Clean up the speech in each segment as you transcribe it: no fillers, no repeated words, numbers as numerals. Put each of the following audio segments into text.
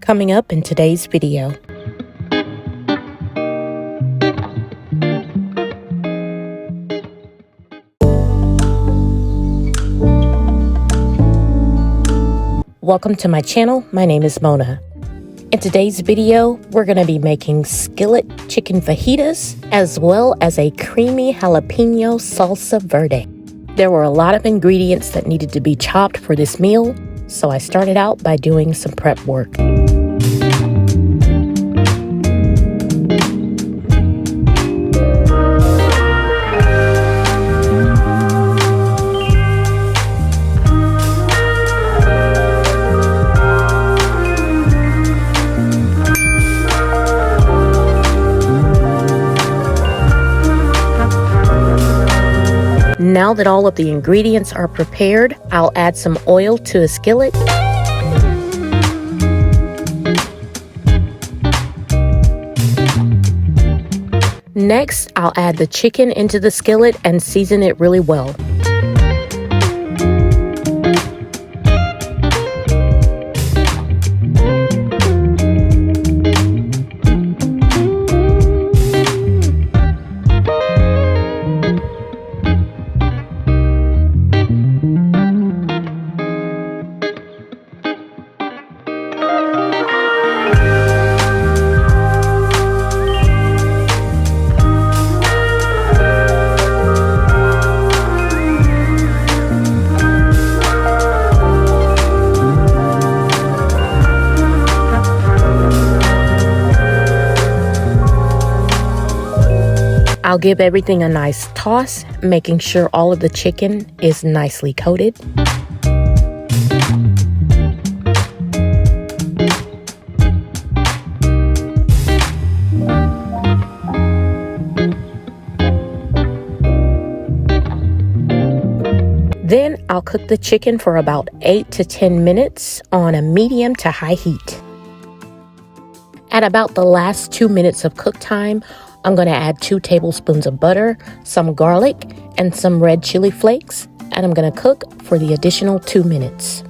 Coming up in today's video. Welcome to my channel. My name is Mona. In today's video, we're going to be making skillet chicken fajitas as well as a creamy jalapeno salsa verde. There were a lot of ingredients that needed to be chopped for this meal, so I started out by doing some prep work. Now that all of the ingredients are prepared, I'll add some oil to a skillet. Next, I'll add the chicken into the skillet and season it really well. I'll give everything a nice toss, making sure all of the chicken is nicely coated. Then I'll cook the chicken for about 8 to 10 minutes on a medium to high heat. At about the last 2 minutes of cook time, I'm going to add 2 tablespoons of butter, some garlic, and some red chili flakes, and I'm going to cook for the additional 2 minutes.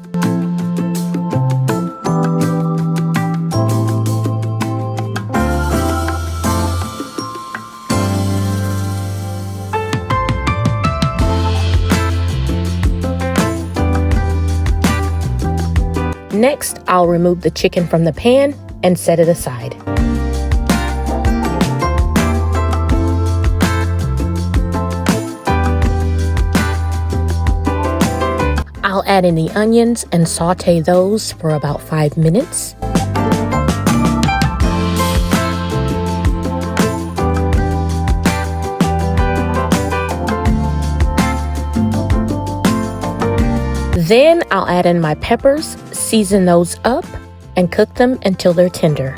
Next, I'll remove the chicken from the pan and set it aside. I'll add in the onions and saute those for about 5 minutes. Then I'll add in my peppers, season those up, and cook them until they're tender.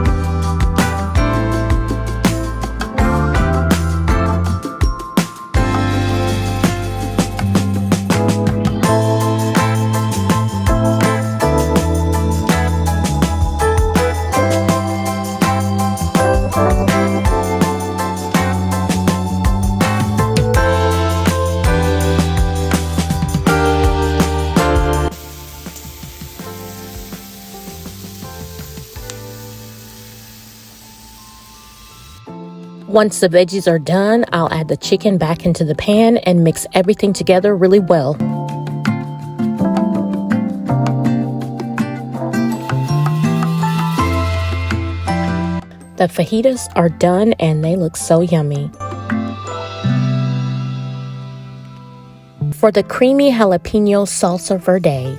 Once the veggies are done, I'll add the chicken back into the pan and mix everything together really well. The fajitas are done and they look so yummy. For the creamy jalapeno salsa verde,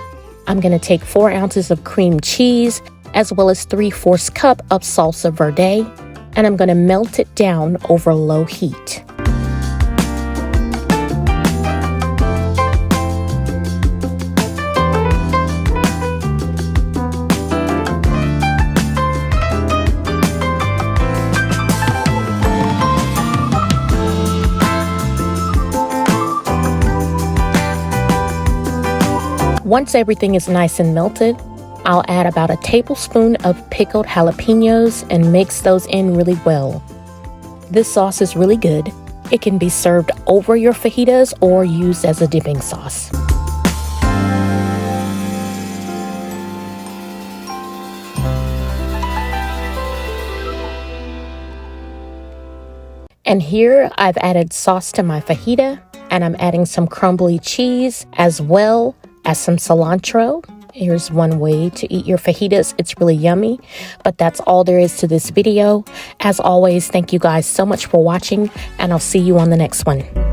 I'm going to take 4 ounces of cream cheese as well as 3/4 cup of salsa verde, and I'm going to melt it down over low heat. Once everything is nice and melted, I'll add about a tablespoon of pickled jalapenos and mix those in really well. This sauce is really good. It can be served over your fajitas or used as a dipping sauce. And here I've added sauce to my fajita, and I'm adding some crumbly cheese as well as some cilantro. Here's one way to eat your fajitas. It's really yummy, but that's all there is to this video. As always, thank you guys so much for watching, and I'll see you on the next one.